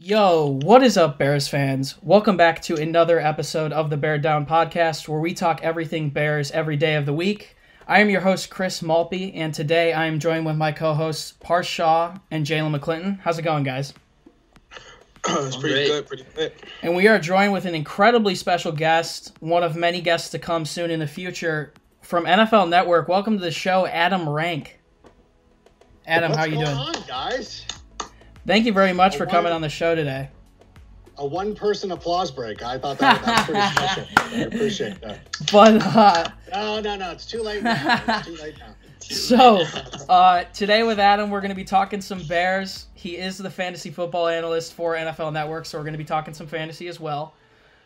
Yo, what is up, Bears fans? Welcome back to another episode of the Bear Down Podcast, where we talk everything Bears every day of the week. I am your host, Chris Malpe, and today I am joined with my co-hosts, Parth Shaw and Jaylen McClinton. How's it going, guys? It's pretty good. And we are joined with an incredibly special guest, one of many guests to come soon in the future. From NFL Network, welcome to the show, Adam Rank. Adam, how are you doing? What's going on, guys? Thank you very much for coming on the show today. A one-person applause break. I thought that was pretty special. I appreciate that. But No. It's too late now. So, today with Adam, we're going to be talking some Bears. He is the fantasy football analyst for NFL Network, so we're going to be talking some fantasy as well.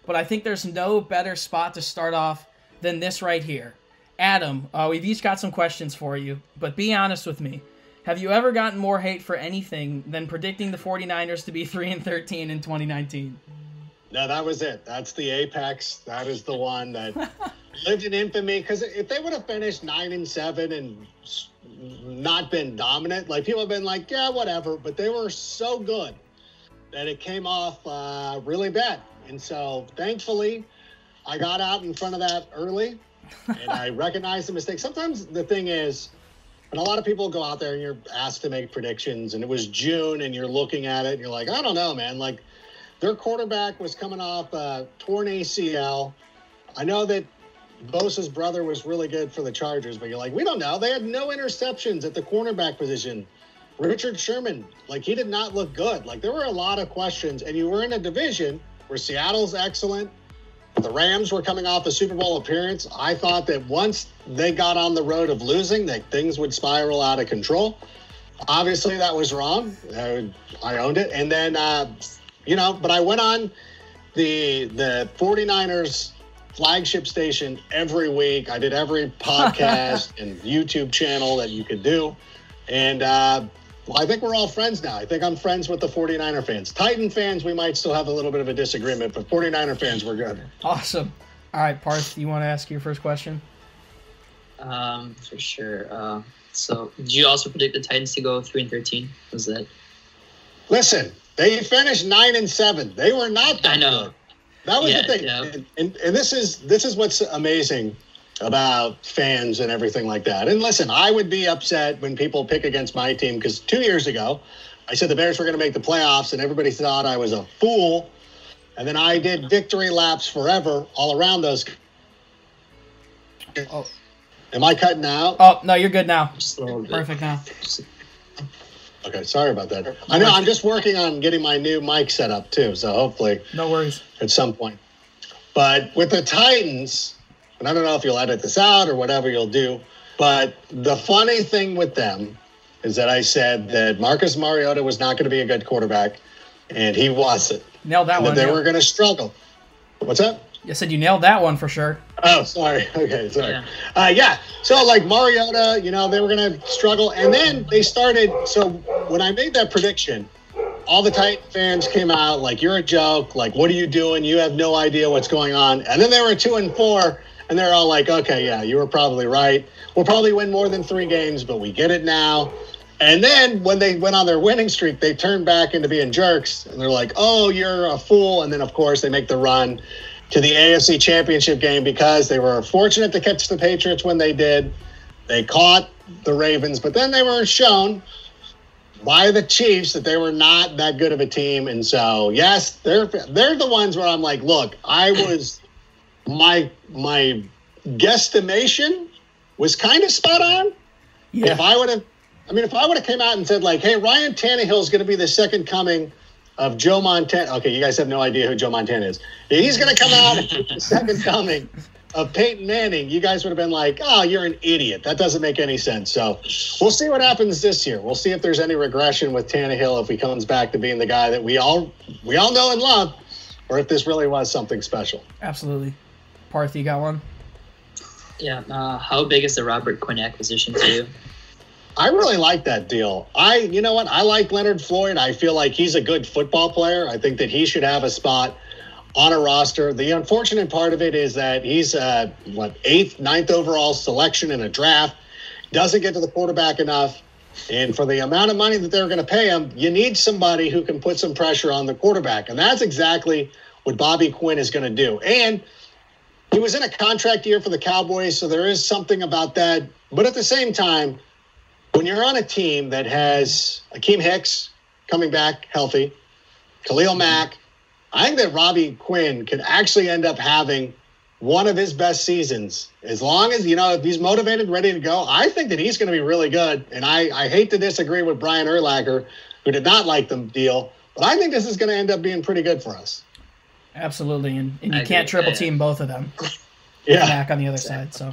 But I think there's no better spot to start off than this right here. Adam, we've each got some questions for you, but be honest with me. Have you ever gotten more hate for anything than predicting the 49ers to be 3-13 in 2019? No, that was it. That's the apex. That is the one that lived in infamy. Because if they would have finished 9-7 and not been dominant, like people have been like, yeah, whatever. But they were so good that it came off really bad. And so, thankfully, I got out in front of that early, and I recognized the mistake. Sometimes the thing is, and a lot of people go out there and you're asked to make predictions, and it was June, and you're looking at it, and you're like, I don't know, man. Like, their quarterback was coming off torn ACL. I know that Bosa's brother was really good for the Chargers, but you're like, we don't know. They had no interceptions at the cornerback position. Richard Sherman, like, he did not look good. Like, there were a lot of questions, and you were in a division where Seattle's excellent. The Rams were coming off a Super Bowl appearance. I thought that once they got on the road of losing, that things would spiral out of control. Obviously, that was wrong. I owned it. And then, but I went on the 49ers flagship station every week. I did every podcast and YouTube channel that you could do. And I think we're all friends now. I think I'm friends with the 49er fans. Titan fans, we might still have a little bit of a disagreement, but 49er fans, we're good. Awesome. All right, Parth, you want to ask your first question? For sure. So, did you also predict the Titans to go 3-13? Was that? Listen, they finished 9-7. They were not that I know. good. That was the thing. Yeah. And this is what's amazing about fans and everything like that. And listen, I would be upset when people pick against my team, because 2 years ago, I said the Bears were going to make the playoffs, and everybody thought I was a fool. And then I did victory laps forever all around those. Oh. Am I cutting out? Oh, no, you're good now. Just a little bit. Perfect now. Okay, sorry about that. I know, I'm just working on getting my new mic set up too, so hopefully No worries. at some point. But with the Titans, and I don't know if you'll edit this out or whatever you'll do, but the funny thing with them is that I said that Marcus Mariota was not going to be a good quarterback, and he wasn't. Nailed that And one. that they were going to struggle. What's that? You said you nailed that one for sure. Oh, sorry. Okay, sorry. Yeah. So, like, Mariota, they were going to struggle. And then they started. So, when I made that prediction, all the Titan fans came out like, you're a joke. Like, what are you doing? You have no idea what's going on. And then they were 2-4, and they're all like, okay, yeah, you were probably right. We'll probably win more than 3 games, but we get it now. And then when they went on their winning streak, they turned back into being jerks. And they're like, oh, you're a fool. And then, of course, they make the run to the AFC Championship game because they were fortunate to catch the Patriots when they did. They caught the Ravens, but then they were shown by the Chiefs that they were not that good of a team. And so, yes, they're the ones where I'm like, look, my guesstimation was kind of spot on. Yeah. If I would have came out and said, like, hey, Ryan Tannehill is going to be the second coming of Joe Montana. Okay, you guys have no idea who Joe Montana is. He's going to come out as the second coming of Peyton Manning. You guys would have been like, oh, you're an idiot. That doesn't make any sense. So we'll see what happens this year. We'll see if there's any regression with Tannehill, if he comes back to being the guy that we all know and love, or if this really was something special. Absolutely. Parth, you got one? Yeah. How big is the Robert Quinn acquisition to you? I really like that deal. You know what? I like Leonard Floyd. I feel like he's a good football player. I think that he should have a spot on a roster. The unfortunate part of it is that he's 8th, 9th overall selection in a draft. Doesn't get to the quarterback enough. And for the amount of money that they're going to pay him, you need somebody who can put some pressure on the quarterback. And that's exactly what Bobby Quinn is going to do. And he was in a contract year for the Cowboys, so there is something about that. But at the same time, when you're on a team that has Akeem Hicks coming back healthy, Khalil Mack, I think that Robbie Quinn could actually end up having one of his best seasons. As long as, if he's motivated, ready to go, I think that he's going to be really good. And I hate to disagree with Brian Urlacher, who did not like the deal, but I think this is going to end up being pretty good for us. Absolutely. And you can't triple team both of them. Yeah. Mack on the other side. So,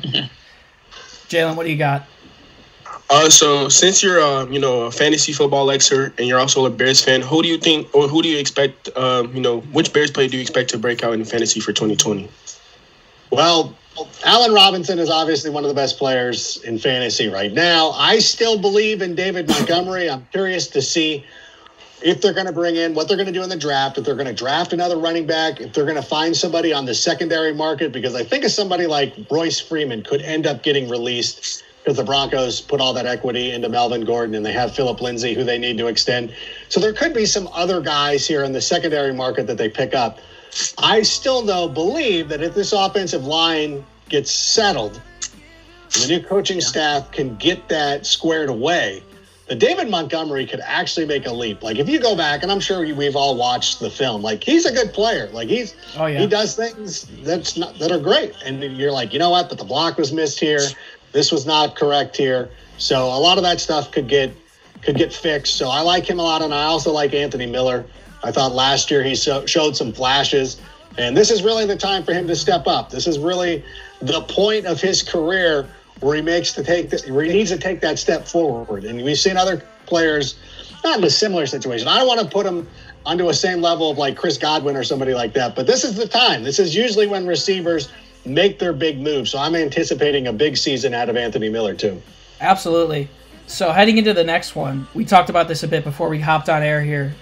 Jaylen, what do you got? So since you're, a fantasy football expert and you're also a Bears fan, who do you think, or who do you expect, which Bears player do you expect to break out in fantasy for 2020? Well, Allen Robinson is obviously one of the best players in fantasy right now. I still believe in David Montgomery. I'm curious to see if they're going to bring in, what they're going to do in the draft, if they're going to draft another running back, if they're going to find somebody on the secondary market, because I think of somebody like Royce Freeman could end up getting released because the Broncos put all that equity into Melvin Gordon and they have Phillip Lindsay, who they need to extend. So there could be some other guys here in the secondary market that they pick up. I still, though, believe that if this offensive line gets settled, the new coaching staff can get that squared away, that David Montgomery could actually make a leap. Like, if you go back, and I'm sure we've all watched the film, like, he's a good player. Like, he does things that are great. And you're like, you know what? But the block was missed here. This was not correct here. So a lot of that stuff could get fixed. So I like him a lot, and I also like Anthony Miller. I thought last year he showed some flashes, and this is really the time for him to step up. This is really the point of his career where he needs to take that step forward. And we've seen other players not in a similar situation. I don't want to put him onto a same level of like Chris Godwin or somebody like that, but this is the time. This is usually when receivers make their big moves. So I'm anticipating a big season out of Anthony Miller too. Absolutely. So heading into the next one, we talked about this a bit before we hopped on air here.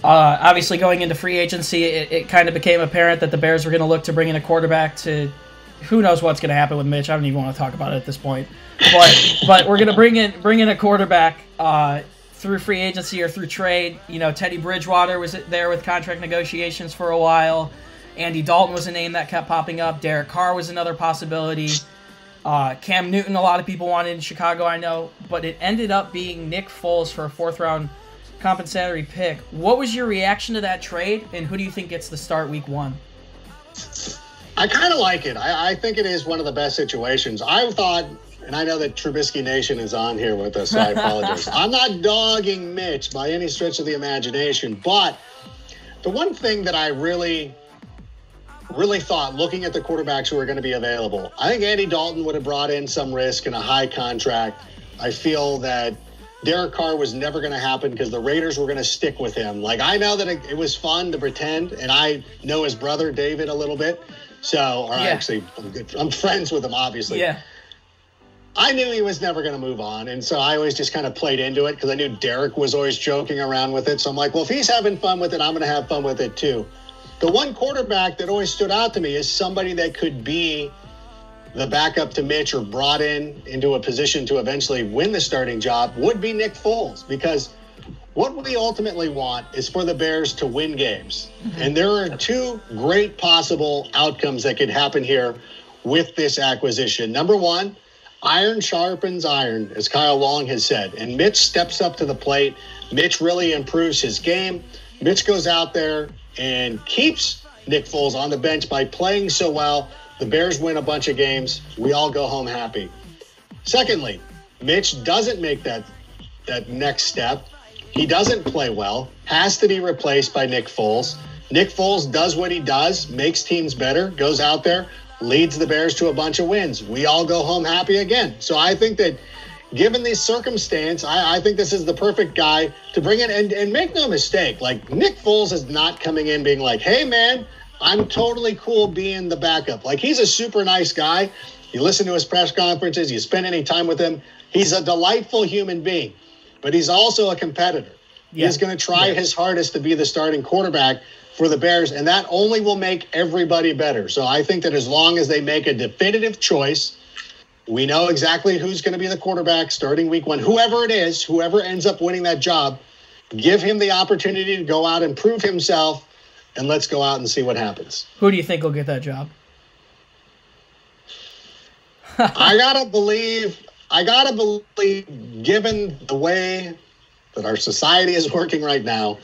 Obviously, going into free agency, it kind of became apparent that the Bears were going to look to bring in a quarterback to who knows what's going to happen with Mitch. I don't even want to talk about it at this point. But we're going to bring in a quarterback through free agency or through trade. Teddy Bridgewater was there with contract negotiations for a while. Andy Dalton was a name that kept popping up. Derek Carr was another possibility. Cam Newton, a lot of people wanted in Chicago, I know. But it ended up being Nick Foles for a fourth-round compensatory pick. What was your reaction to that trade, and who do you think gets the start week 1? I kind of like it. I think it is one of the best situations. I thought, and I know that Trubisky Nation is on here with us, so I apologize. I'm not dogging Mitch by any stretch of the imagination, but the one thing that I really thought, looking at the quarterbacks who are going to be available, I think Andy Dalton would have brought in some risk and a high contract. I feel that Derek Carr was never going to happen because the Raiders were going to stick with him. Like, I know that it was fun to pretend, and I know his brother, David, a little bit. Actually, I'm friends with him, obviously. Yeah. I knew he was never going to move on, and so I always just kind of played into it because I knew Derek was always joking around with it. So I'm like, well, if he's having fun with it, I'm going to have fun with it too. The one quarterback that always stood out to me is somebody that could be the backup to Mitch or brought into a position to eventually win the starting job would be Nick Foles, because what we ultimately want is for the Bears to win games. And there are two great possible outcomes that could happen here with this acquisition. Number one, iron sharpens iron, as Kyle Long has said. And Mitch steps up to the plate. Mitch really improves his game. Mitch goes out there and keeps Nick Foles on the bench by playing so well. The Bears win a bunch of games. We all go home happy. Secondly, Mitch doesn't make that next step. He doesn't play well, has to be replaced by Nick Foles. Nick Foles does what he does, makes teams better, goes out there, leads the Bears to a bunch of wins. We all go home happy again. So I think that given this circumstance, I think this is the perfect guy to bring in. And make no mistake, like, Nick Foles is not coming in being like, hey, man, I'm totally cool being the backup. Like, he's a super nice guy. You listen to his press conferences, you spend any time with him. He's a delightful human being, but he's also a competitor. Yeah. He's going to try his hardest to be the starting quarterback for the Bears, and that only will make everybody better. So I think that as long as they make a definitive choice We know exactly who's going to be the quarterback starting week 1. Whoever it is, whoever ends up winning that job, give him the opportunity to go out and prove himself, and let's go out and see what happens. Who do you think will get that job? I gotta believe, given the way that our society is working right now,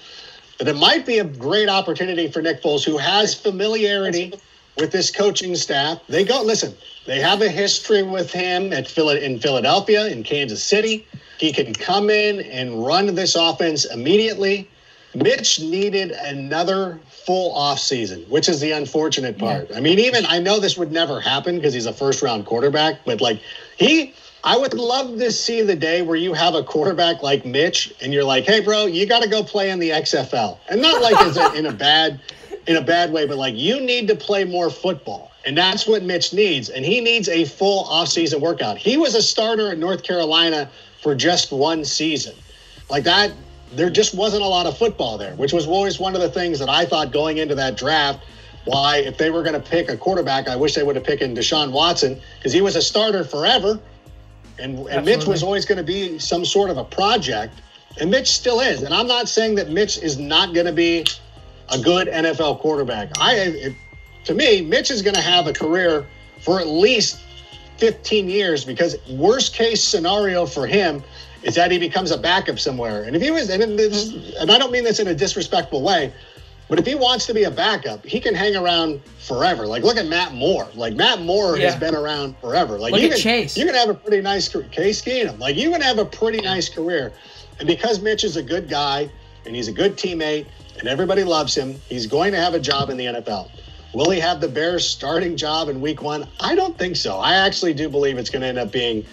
that it might be a great opportunity for Nick Foles, who has familiarity with this coaching staff. They have a history with him in Philadelphia, in Kansas City. He can come in and run this offense immediately. Mitch needed another full offseason, which is the unfortunate part. I mean, I know this would never happen because he's a first-round quarterback, but I would love to see the day where you have a quarterback like Mitch and you're like, hey, bro, you got to go play in the XFL. And not in a bad way, but you need to play more football. And that's what Mitch needs. And he needs a full offseason workout. He was a starter at North Carolina for just one season. There just wasn't a lot of football there, which was always one of the things that I thought going into that draft. Why, if they were going to pick a quarterback, I wish they would have picked Deshaun Watson, because he was a starter forever. And Mitch was always going to be some sort of a project. And Mitch still is. And I'm not saying that Mitch is not going to be a good NFL quarterback. To me, Mitch is going to have a career for at least 15 years, because worst case scenario for him is that he becomes a backup somewhere. And if he was, and I don't mean this in a disrespectful way, but if he wants to be a backup, he can hang around forever. Look at Matt Moore. Matt Moore has been around forever. Look at Chase. You can have a pretty nice career. Case Keenum. You can have a pretty nice career. And because Mitch is a good guy and he's a good teammate and everybody loves him, he's going to have a job in the NFL. Will he have the Bears starting job in week 1? I don't think so. I actually do believe it's going to end up being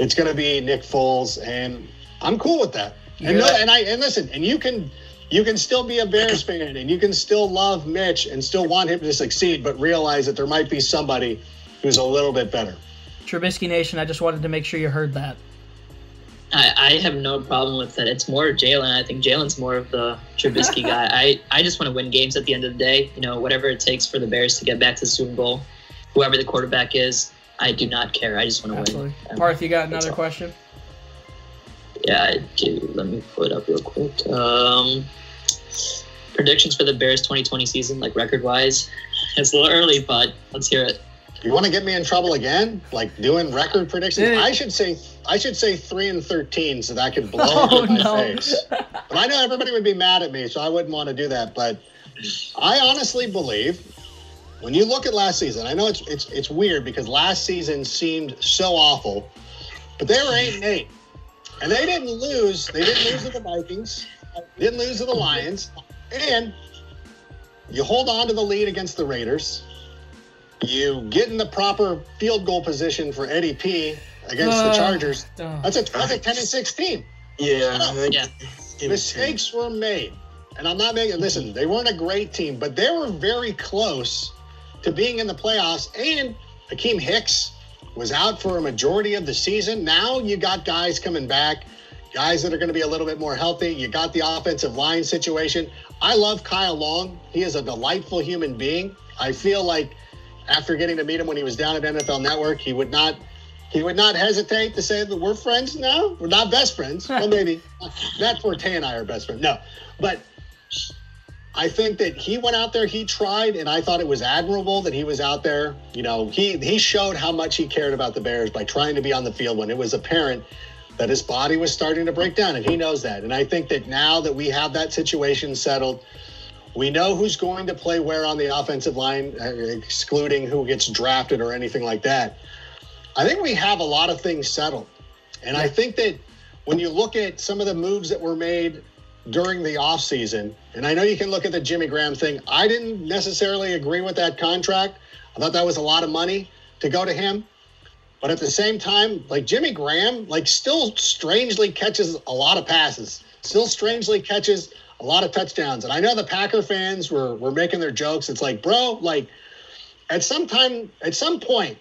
Nick Foles, and I'm cool with that. Listen, you can still be a Bears fan, and you can still love Mitch and still want him to succeed, but realize that there might be somebody who's a little bit better. Trubisky Nation, I just wanted to make sure you heard that. I have no problem with that. It's more Jaylen. I think Jaylen's more of the Trubisky guy. I just want to win games at the end of the day. Whatever it takes for the Bears to get back to the Super Bowl, whoever the quarterback is, I do not care. I just want to win. Parth, you got another question? Yeah, I do. Let me pull it up real quick. Predictions for the Bears 2020 season, record-wise. It's a little early, but let's hear it. You want to get me in trouble again? Doing record predictions? I should say 3-13 so that I could blow in my face. But I know everybody would be mad at me, so I wouldn't want to do that. But I honestly believe, when you look at last season, I know it's weird because last season seemed so awful, but they were 8-8, and they didn't lose. They didn't lose to the Vikings, didn't lose to the Lions, and you hold on to the lead against the Raiders. You get in the proper field goal position for Eddie P against the Chargers. That's a 10-6 team. Yeah. Mistakes were made. And I'm not making, listen, they weren't a great team, but they were very close to being in the playoffs. And Hakeem Hicks was out for a majority of the season. Now you got guys coming back, guys that are going to be a little bit more healthy. You got the offensive line situation. I love Kyle Long. He is a delightful human being. I feel like after getting to meet him when he was down at NFL Network, he would not hesitate to say that we're friends now. We're not best friends. Well, maybe Matt Forte and I are best friends. No, but I think that he went out there, he tried, and I thought it was admirable that he was out there. He showed how much he cared about the Bears by trying to be on the field when it was apparent that his body was starting to break down, and he knows that. And I think that now that we have that situation settled, we know who's going to play where on the offensive line, excluding who gets drafted or anything like that. I think we have a lot of things settled. And I think that when you look at some of the moves that were made during the offseason, and I know you can look at the Jimmy Graham thing. I didn't necessarily agree with that contract. I thought that was a lot of money to go to him. But at the same time, Jimmy Graham, still strangely catches a lot of passes, still strangely catches a lot of touchdowns. And I know the Packer fans were making their jokes. It's bro, at some point,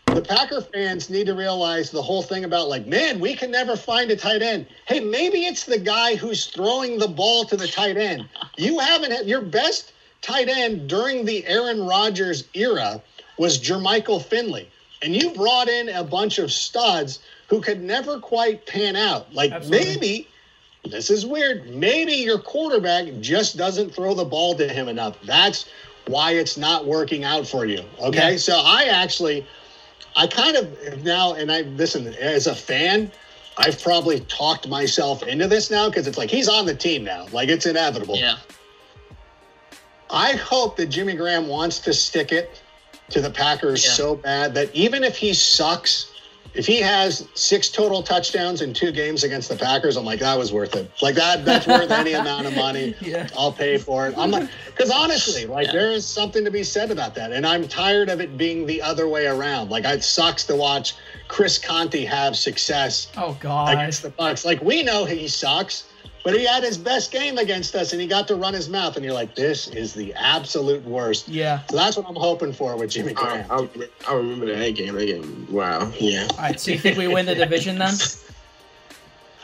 the Packer fans need to realize the whole thing about man, we can never find a tight end. Hey, maybe it's the guy who's throwing the ball to the tight end. You haven't had your best tight end during the Aaron Rodgers era was Jermichael Finley. and you brought in a bunch of studs who could never quite pan out. Like, Absolutely. maybe, this is weird, maybe your quarterback just doesn't throw the ball to him enough. That's why it's not working out for you. Okay. Yeah. So I kind of now, and listen, as a fan, I've probably talked myself into this now because it's like he's on the team now. Like, it's inevitable. Yeah. I hope that Jimmy Graham wants to stick it to the Packers so bad that even if he sucks, if he has 6 total touchdowns in 2 games against the Packers, I'm like, that was worth it. Like, that's worth any amount of money. Yeah. I'll pay for it. I'm like, because honestly, like, there is something to be said about that. And I'm tired of it being the other way around. Like, it sucks to watch Chris Conte have success Oh, God. against the Bucs. Like, we know he sucks, but he had his best game against us, and he got to run his mouth. And you're like, this is the absolute worst. Yeah. So that's what I'm hoping for with Jimmy Graham. I remember that game. Wow. Yeah. All right, so you think we win the division then?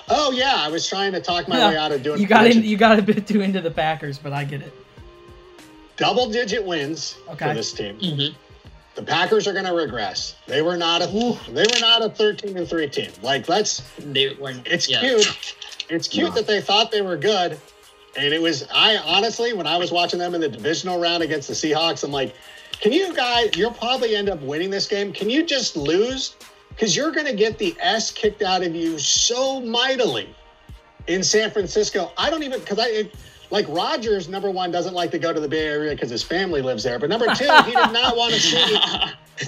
Oh, yeah. I was trying to talk my way out of doing You got a bit too into the Packers, but I get it. double-digit wins for this team. Mm-hmm. The Packers are going to regress. They were not a 13-3 team. Like, They weren't. it's cute. It's cute that they thought they were good. And it was, honestly, when I was watching them in the divisional round against the Seahawks, I'm like, can you guys, you'll probably end up winning this game. Can you just lose? Because you're going to get the S kicked out of you so mightily in San Francisco. I don't even, like Rodgers, number one, doesn't like to go to the Bay Area because his family lives there. But number two, he did not want to see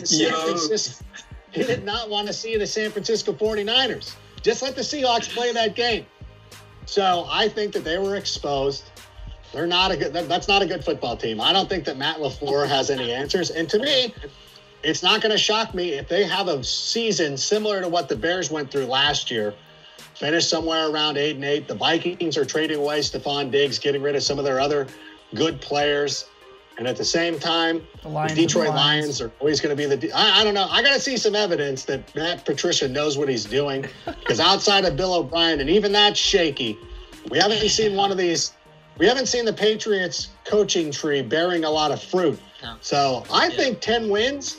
San Francisco. He did not want to see the San Francisco 49ers. Just let the Seahawks play that game. So I think that they were exposed. They're not that's not a good football team. I don't think that Matt LaFleur has any answers. And to me, it's not going to shock me if they have a season similar to what the Bears went through last year. Finish somewhere around 8-8. The Vikings are trading away Stephon Diggs, getting rid of some of their other good players. And at the same time, the Detroit Lions are always going to be I don't know. I got to see some evidence that Matt Patricia knows what he's doing. Because outside of Bill O'Brien, and even that's shaky, we haven't seen one of these. We haven't seen the Patriots coaching tree bearing a lot of fruit. No. So I think 10 wins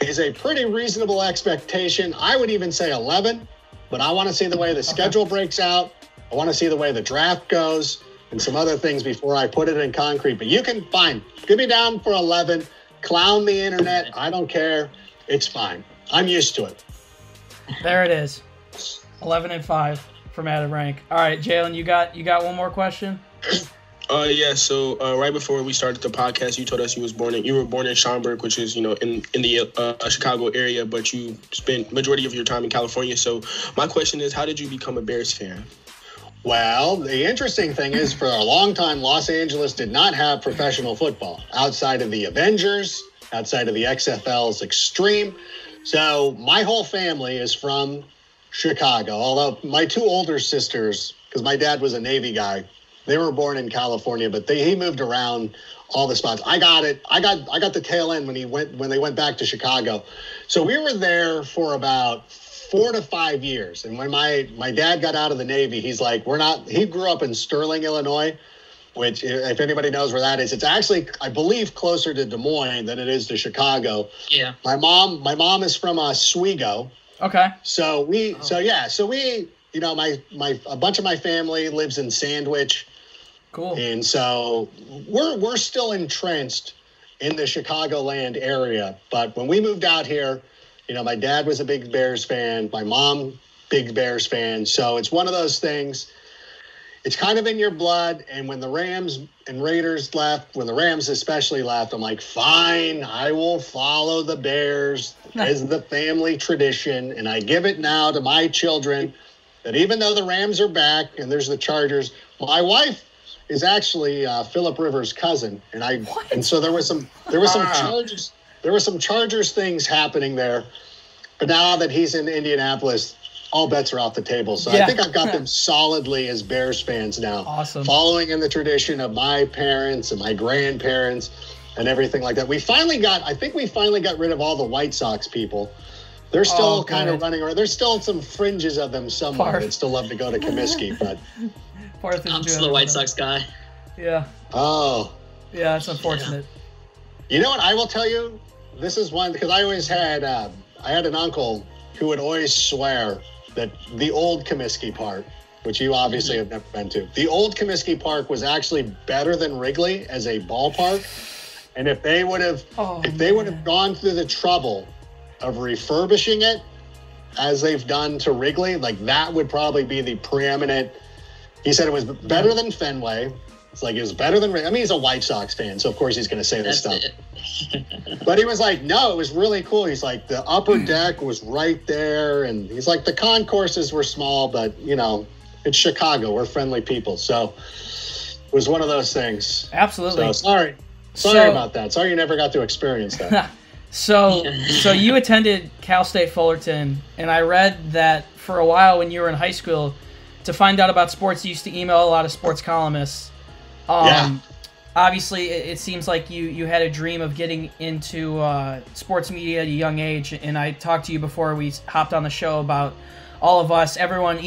is a pretty reasonable expectation. I would even say 11. But I want to see the way the schedule breaks out. I want to see the way the draft goes and some other things before I put it in concrete. But you can, fine. Get me down for 11. Clown the internet. I don't care. It's fine. I'm used to it. There it is. 11-5 from Added Rank. All right, Jaylen, you got one more question? Yeah. So right before we started the podcast, you told us you were born in Schaumburg, which is in the Chicago area, but you spent majority of your time in California. So my question is, how did you become a Bears fan? Well, the interesting thing is, for a long time, Los Angeles did not have professional football outside of the Avengers, outside of the XFL's Extreme. So my whole family is from Chicago. Although my 2 older sisters, because my dad was a Navy guy, they were born in California, but he moved around all the spots. I got the tail end when they went back to Chicago. So we were there for about 4 to 5 years. And when my dad got out of the Navy, he's like, he grew up in Sterling, Illinois, which, if anybody knows where that is, it's actually, I believe, closer to Des Moines than it is to Chicago. Yeah. My mom is from Oswego. Okay. So a bunch of my family lives in Sandwich. Cool. And so we're still entrenched in the Chicagoland area. But when we moved out here, my dad was a big Bears fan. My mom, big Bears fan. So it's one of those things. It's kind of in your blood. And when the Rams and Raiders left, when the Rams especially left, I'm like, fine, I will follow the Bears as the family tradition. And I give it now to my children that even though the Rams are back and there's the Chargers, my wife is actually Phillip Rivers' cousin. And so there was some Chargers things happening there. But now that he's in Indianapolis, all bets are off the table. So I think I've got them solidly as Bears fans now. Awesome. Following in the tradition of my parents and my grandparents and everything like that. I think we finally got rid of all the White Sox people. They're still kind of running around. There's still some fringes of them somewhere that still love to go to Comiskey. But Parth is I'm still a White Sox guy. Yeah. Oh. Yeah, it's unfortunate. You know what I will tell you? this is one because I always had I had an uncle who would always swear that the old Comiskey Park, which you obviously have never been to, the old Comiskey Park was actually better than Wrigley as a ballpark. And if they would have gone through the trouble of refurbishing it as they've done to Wrigley, like that would probably be the preeminent. He said it was better than Fenway. It's like it was better than. I mean, he's a White Sox fan, so of course he's going to say this stuff. But he was like, no, it was really cool. He's like, the upper deck was right there, and he's like, the concourses were small, but you know, it's Chicago. We're friendly people, so it was one of those things. Absolutely. So sorry about that. Sorry you never got to experience that. So you attended Cal State Fullerton, and I read that for a while when you were in high school, to find out about sports, you used to email a lot of sports columnists. Obviously, it seems like you had a dream of getting into sports media at a young age, and I talked to you before we hopped on the show about all of us, everyone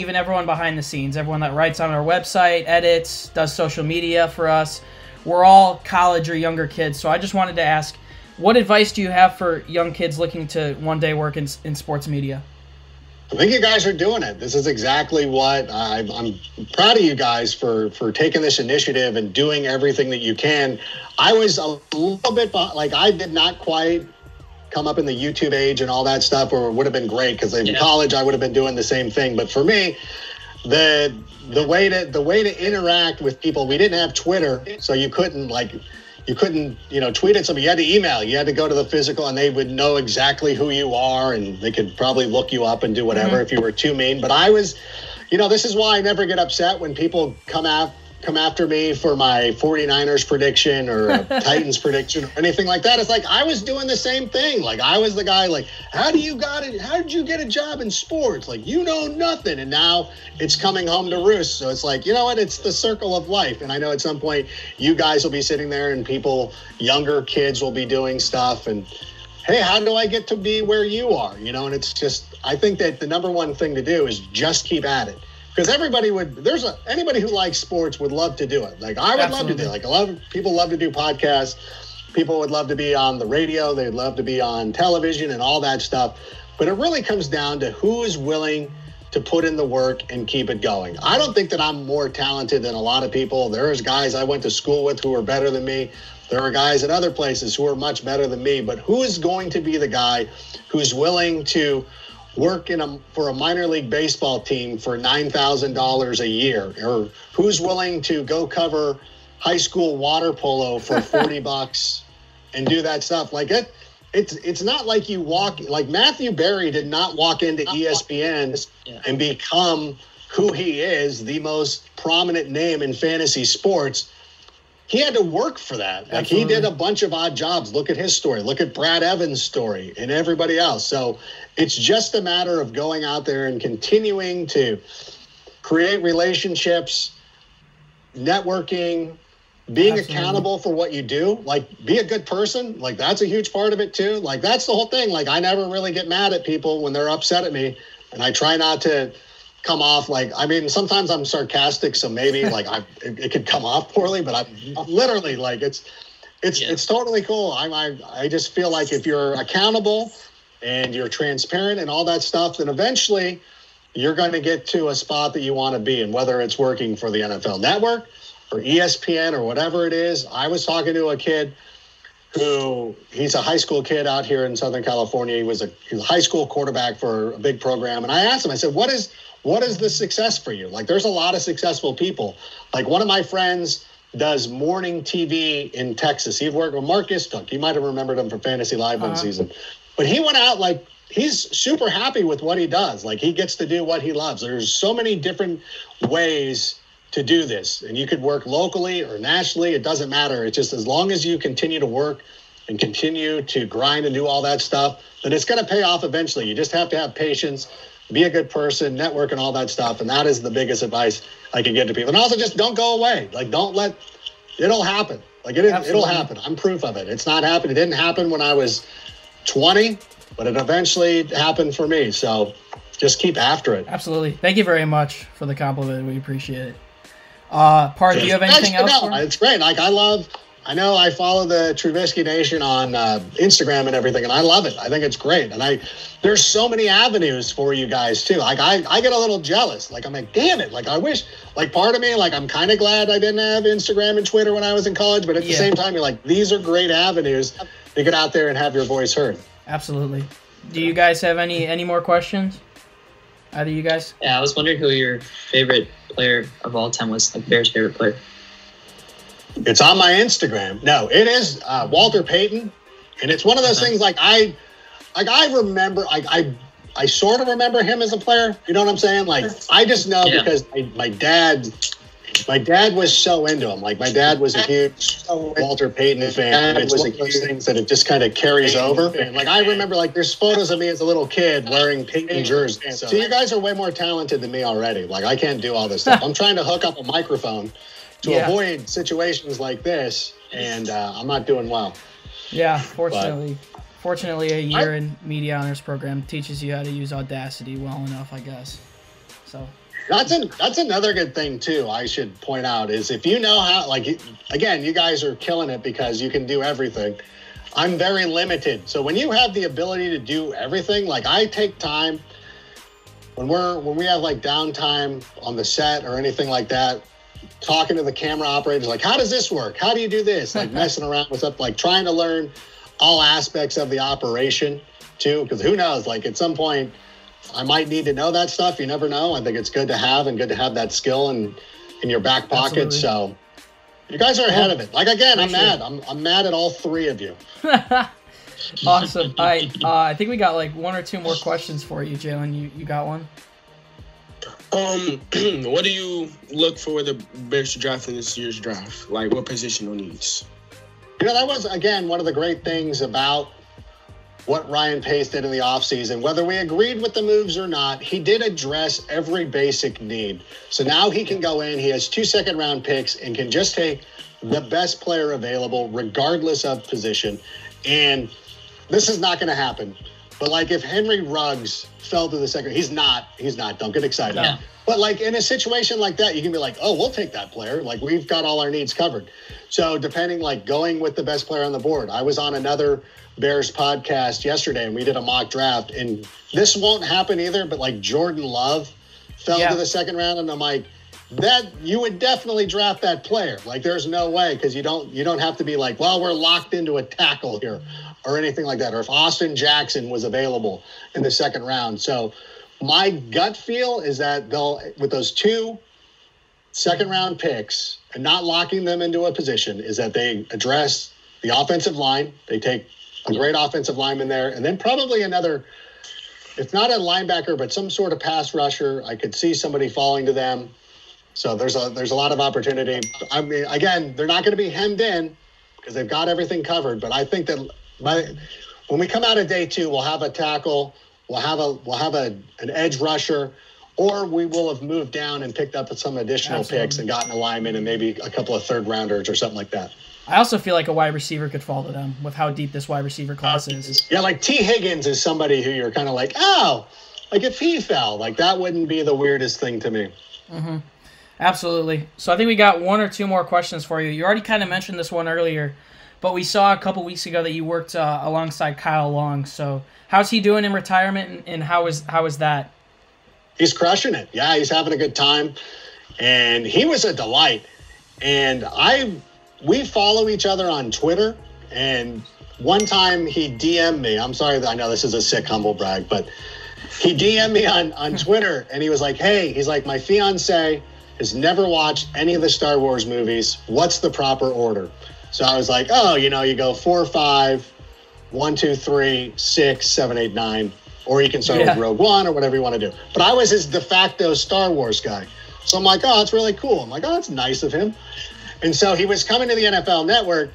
behind the scenes, everyone that writes on our website, edits, does social media for us. We're all college or younger kids, so I just wanted to ask, what advice do you have for young kids looking to one day work in sports media? I think you guys are doing it. This is exactly what I'm proud of you guys for taking this initiative and doing everything that you can. I was a little bit like I did not quite come up in the YouTube age and all that stuff, where it would have been great because in college I would have been doing the same thing. But for me, the way to interact with people, we didn't have Twitter, so you couldn't tweet at somebody. You had to email. You had to go to the physical, and they would know exactly who you are, and they could probably look you up and do whatever if you were too mean. But I was, this is why I never get upset when people come after me for my 49ers prediction or a Titans prediction or anything like that. It's like I was doing the same thing. Like I was the guy like, how did you get a job in sports? Like, you know nothing. And now it's coming home to roost. So it's like, you know what? It's the circle of life. And I know at some point you guys will be sitting there and younger kids will be doing stuff. And hey, how do I get to be where you are? And it's just, I think that the number one thing to do is just keep at it. Because anybody who likes sports would love to do it. Like I would love to do it. Like a lot of people love to do podcasts. People would love to be on the radio. They'd love to be on television and all that stuff. But it really comes down to who is willing to put in the work and keep it going. I don't think that I'm more talented than a lot of people. There's guys I went to school with who are better than me. There are guys at other places who are much better than me. But who is going to be the guy who's willing to work for a minor league baseball team for $9,000 a year, or who's willing to go cover high school water polo for $40 and do that stuff? Like it's not like you like Matthew Berry did not walk into ESPN and become who he is, the most prominent name in fantasy sports. He had to work for that. Like He did a bunch of odd jobs. Look at his story. Look at Brad Evans' story and everybody else. So it's just a matter of going out there and continuing to create relationships, networking, being accountable for what you do. Like, be a good person. Like, that's a huge part of it too. Like, that's the whole thing. Like, I never really get mad at people when they're upset at me, and I try not to come off like, I mean, sometimes I'm sarcastic, so maybe like it could come off poorly, but I'm literally like, it's totally cool. I just feel like if you're accountable and you're transparent and all that stuff, then eventually you're going to get to a spot that you want to be in, whether it's working for the NFL Network or ESPN or whatever it is. I was talking to a kid he's a high school kid out here in Southern California. He was a high school quarterback for a big program. And I asked him, I said, what is the success for you? Like, there's a lot of successful people. Like, one of my friends does morning TV in Texas. He worked with Marcus Dunk. You might have remembered him from Fantasy Live one season. But he went out, like, he's super happy with what he does. Like, he gets to do what he loves. There's so many different ways to do this. And you could work locally or nationally. It doesn't matter. It's just as long as you continue to work and continue to grind and do all that stuff, then it's going to pay off eventually. You just have to have patience, be a good person, network, and all that stuff. And that is the biggest advice I can give to people. And also just don't go away. Like, it'll happen. Like, it'll happen. I'm proof of it. It's not happening. It didn't happen when I was 20, but it eventually happened for me. So just keep after it. Absolutely. Thank you very much for the compliment. We appreciate it. Parth, do you have anything else? It's great. Like, I love I know I follow the Trubisky Nation on Instagram and everything, and I love it. I think it's great. And there's so many avenues for you guys, too. Like, I get a little jealous. Like, I'm like, damn it. Like, I wish, like, part of me, like, I'm kind of glad I didn't have Instagram and Twitter when I was in college. But at the same time, you're like, these are great avenues to get out there and have your voice heard. Absolutely. Do you guys have any more questions? Either you guys? Yeah, I was wondering who your favorite player of all time was, like Bears' favorite player. It's on my Instagram. No, it is Walter Payton, and it's one of those things. Like I remember, I sort of remember him as a player. You know what I'm saying? Like I just know because my dad was so into him. Like my dad was a huge Walter Payton fan. It's one of those things that it just kind of carries over. And like I remember, like there's photos of me as a little kid wearing Payton jerseys. So you guys are way more talented than me already. Like I can't do all this stuff. I'm trying to hook up a microphone to avoid situations like this, and I'm not doing well. Yeah, fortunately, a year in media honors program teaches you how to use Audacity well enough, I guess. So that's another good thing too. I should point out is if you know how, like, again, you guys are killing it because you can do everything. I'm very limited, so when you have the ability to do everything, like I take time when we have like downtime on the set or anything like that. Talking to the camera operators, like, how does this work? How do you do this? Like messing around with stuff, like trying to learn all aspects of the operation too. Because who knows? Like at some point, I might need to know that stuff. You never know. I think it's good to have that skill in your back pocket. Absolutely. So you guys are ahead of it. Like again, I'm mad. I'm mad at all three of you. Awesome. I think we got like one or two more questions for you, Jaylen. You got one? What do you look for the Bears to draft in this year's draft? Like, what positional needs? You know, that was, again, one of the great things about what Ryan Pace did in the offseason. Whether we agreed with the moves or not, he did address every basic need. So now he can go in, he has 2 second-round picks, and can just take the best player available, regardless of position. And this is not going to happen. But, like, if Henry Ruggs fell to the second, he's not. Don't get excited. Yeah. But, like, in a situation like that, you can be like, oh, we'll take that player. Like, we've got all our needs covered. So, depending, like, going with the best player on the board. I was on another Bears podcast yesterday, and we did a mock draft. And this won't happen either, but, like, Jordan Love fell to the second round. And I'm like, that you would definitely draft that player. Like, there's no way, because you don't have to be like, well, we're locked into a tackle here or anything like that. Or if Austin Jackson was available in the second round. So my gut feel is that they'll, with those 2 second-round picks and not locking them into a position, is that they address the offensive line. They take a great offensive lineman there, and then probably another, if not a linebacker, but some sort of pass rusher. I could see somebody falling to them. So there's a lot of opportunity. I mean, again, they're not going to be hemmed in because they've got everything covered. But I think that when we come out of day 2, we'll have a tackle, we'll have an edge rusher, or we will have moved down and picked up some additional picks and gotten a lineman and maybe a couple of third-rounders or something like that. I also feel like a wide receiver could fall to them with how deep this wide receiver class is. Yeah, like T. Higgins is somebody who you're kind of like, oh, like if he fell, like that wouldn't be the weirdest thing to me. Mm-hmm. Absolutely. So I think we got 1 or 2 more questions for you. You already kind of mentioned this one earlier, but we saw a couple weeks ago that you worked alongside Kyle Long. So how's he doing in retirement, and how is that? He's crushing it. Yeah, he's having a good time, and he was a delight. And we follow each other on Twitter, and one time he DM'd me. I'm sorry, I know this is a sick humble brag, but he DM'd me on Twitter, and he was like, hey, he's like, my fiance has never watched any of the Star Wars movies. What's the proper order? So I was like, oh, you go 4, 5, 1, 2, 3, 6, 7, 8, 9, or you can start with Rogue One or whatever you want to do. But I was his de facto Star Wars guy. So I'm like, oh, that's really cool. I'm like, oh, that's nice of him. And so he was coming to the NFL Network,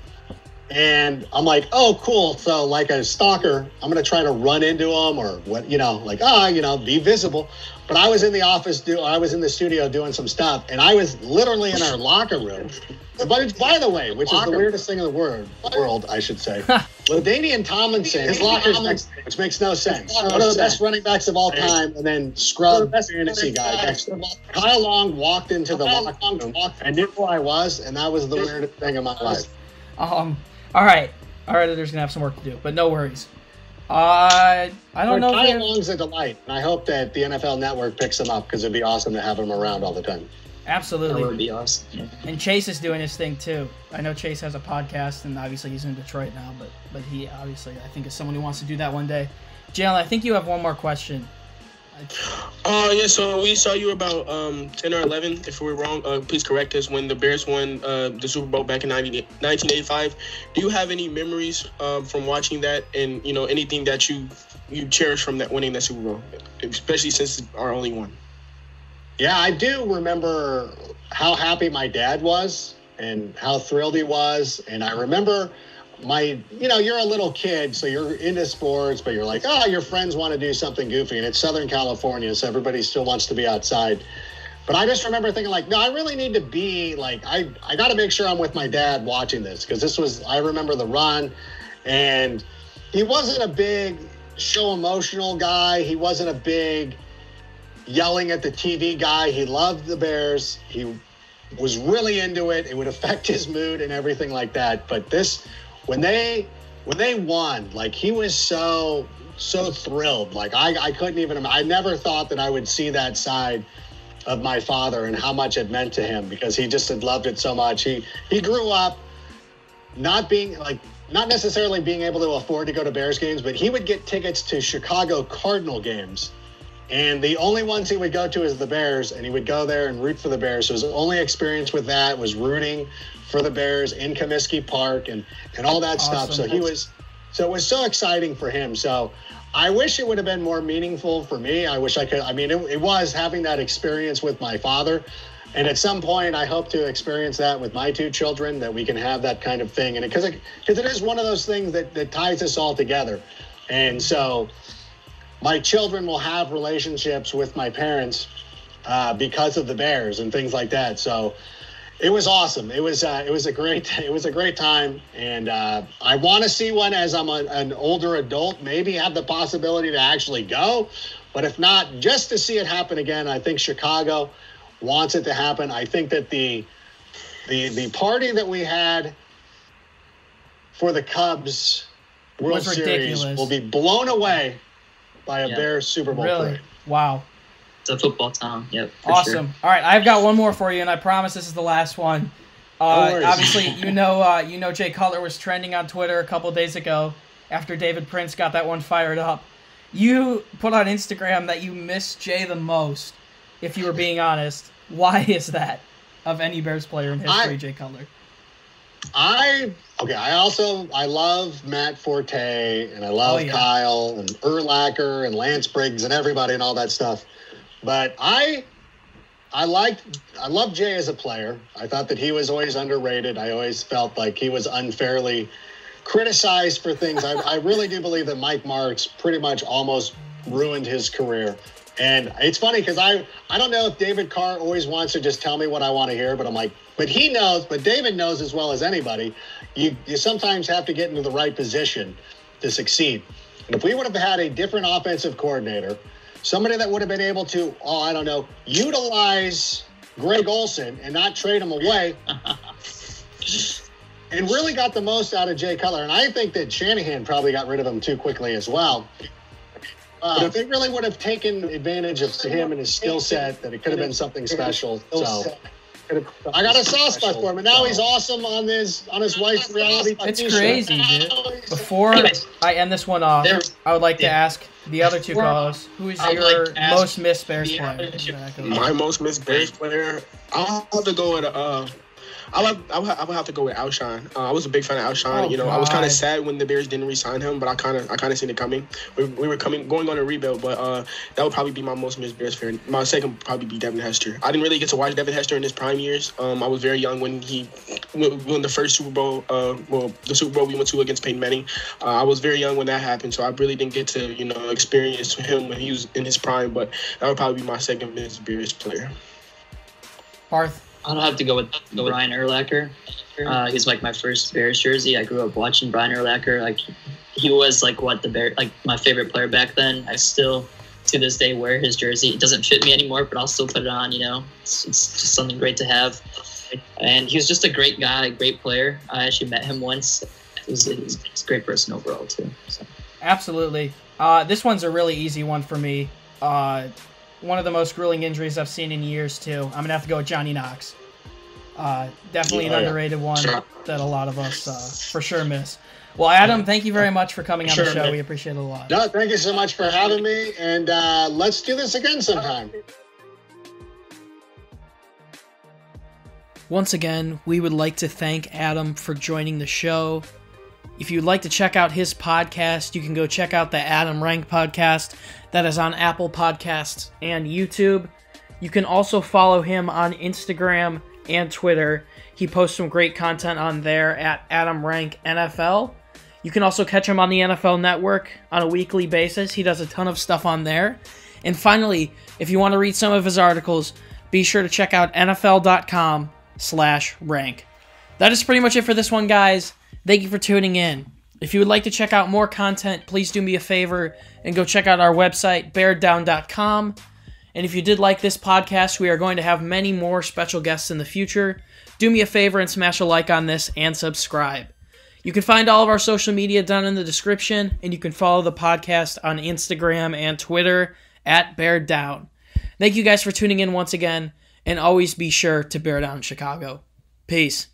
and I'm like, oh, cool. So like a stalker, I'm going to try to run into him or what, be visible. But I was in the office, I was in the studio doing some stuff, and I was literally in our locker room. But by the way, which is the weirdest thing in the world, I should say. LaDainian Tomlinson, his locker's next, which makes no sense. One of the best running backs of all time, and then scrub fantasy guy next to him. Kyle Long walked into the locker room and knew who I was, and that was the weirdest thing in my life. All right. Our editor's gonna have some work to do, but no worries. I don't know. Kyle Long's a delight, and I hope that the NFL Network picks him up because it'd be awesome to have him around all the time. Absolutely. That would be awesome. Yeah. And Chase is doing his thing too. I know Chase has a podcast, and obviously he's in Detroit now, but he obviously, I think, is someone who wants to do that one day. Jaylen, I think you have one more question. Yeah, so we saw you about 10 or 11, if we're wrong. Please correct us. When the Bears won the Super Bowl back in 1985, do you have any memories from watching that, and anything that you cherish from that winning that Super Bowl, especially since it's our only one? Yeah, I do remember how happy my dad was and how thrilled he was, and I remember you're a little kid, so you're into sports, but you're like, your friends want to do something goofy, and it's Southern California, so everybody still wants to be outside. But I just remember thinking, like, no, I really need to be, like, I got to make sure I'm with my dad watching this, because I remember the run, and he wasn't a big show emotional guy. He wasn't a big yelling at the TV guy. He loved the Bears. He was really into it. It would affect his mood and everything like that. But when they won, like, he was so thrilled. Like, I couldn't even, I never thought that I would see that side of my father and how much it meant to him, because he just had loved it so much. He grew up not necessarily being able to afford to go to Bears games, but he would get tickets to Chicago Cardinal games. And the only ones he would go to is the Bears, and he would go there and root for the Bears. So his only experience with that was rooting for the Bears in Comiskey Park and all that stuff. So it was so exciting for him. So I wish it would have been more meaningful for me. I wish I could. I mean, it was having that experience with my father. And at some point, I hope to experience that with my two children, that we can have that kind of thing. And because it is one of those things that ties us all together. And so my children will have relationships with my parents because of the Bears and things like that. So it was awesome. It was a great time, and I want to see one as I'm an older adult. Maybe have the possibility to actually go, but if not, just to see it happen again. I think Chicago wants it to happen. I think that the party that we had for the Cubs World Series will be blown away by a Bears Super Bowl parade. Wow. It's a football town. Yep. Awesome. Sure. All right, I've got one more for you, and I promise this is the last one. Obviously, Jay Cutler was trending on Twitter a couple days ago after David Prince got that one fired up. You put on Instagram that you miss Jay the most, if you were being honest. Why is that, of any Bears player in history, Jay Cutler? I love Matt Forte, and I love Kyle and Urlacher and Lance Briggs and everybody and all that stuff. But I love Jay as a player. I thought that he was always underrated. I always felt like he was unfairly criticized for things. I really do believe that Mike Marks pretty much almost ruined his career. And it's funny because I don't know if David Carr always wants to just tell me what I want to hear, but I'm like, but he knows, but David knows as well as anybody, you sometimes have to get into the right position to succeed. And if we would have had a different offensive coordinator, somebody that would have been able to, utilize Greg Olsen and not trade him away and really got the most out of Jay Cutler. And I think that Shanahan probably got rid of him too quickly as well. But if they really would have taken advantage of him and his skill set, that it could have been something special. So I got a soft spot for him, and now he's awesome on his wife's reality TV It's crazy, dude. Before I end this one off, I would like to ask the other two co-hosts, who is your most missed Bears player? My most missed Bears player? I'll have to go with I would have to go with Alshon. I was a big fan of Alshon. I was kind of sad when the Bears didn't re-sign him, but I kind of seen it coming. We were going on a rebuild, but that would probably be my most missed Bears fan. My second would probably be Devin Hester. I didn't really get to watch Devin Hester in his prime years. I was very young when he won the first Super Bowl. The Super Bowl we went to against Peyton Manning. I was very young when that happened, so I really didn't get to experience him when he was in his prime. But that would probably be my second missed Bears player. Parth. I'll have to go with Brian Urlacher. He's like my first Bears jersey. I grew up watching Brian Urlacher. Like, he was like my favorite player back then. I still to this day wear his jersey. It doesn't fit me anymore, but I'll still put it on. It's just something great to have. And he was just a great guy, a great player. I actually met him once. He's a great person overall, too. So. Absolutely. This one's a really easy one for me. One of the most grueling injuries I've seen in years, too. I'm going to have to go with Johnny Knox. Definitely an underrated one that a lot of us for sure miss. Well, Adam, thank you very much for coming on the show. We appreciate it a lot. No, thank you so much for having me, and let's do this again sometime. Once again, we would like to thank Adam for joining the show. If you'd like to check out his podcast, you can go check out the Adam Rank podcast that is on Apple Podcasts and YouTube. You can also follow him on Instagram and Twitter. He posts some great content on there at Adam Rank NFL. You can also catch him on the NFL Network on a weekly basis. He does a ton of stuff on there. And finally, if you want to read some of his articles, be sure to check out NFL.com/rank. That is pretty much it for this one, guys. Thank you for tuning in. If you would like to check out more content, please do me a favor and go check out our website, beardown.com. And if you did like this podcast, we are going to have many more special guests in the future. Do me a favor and smash a like on this and subscribe. You can find all of our social media down in the description, and you can follow the podcast on Instagram and Twitter at Bear Down. Thank you guys for tuning in once again, and always be sure to bear down Chicago. Peace.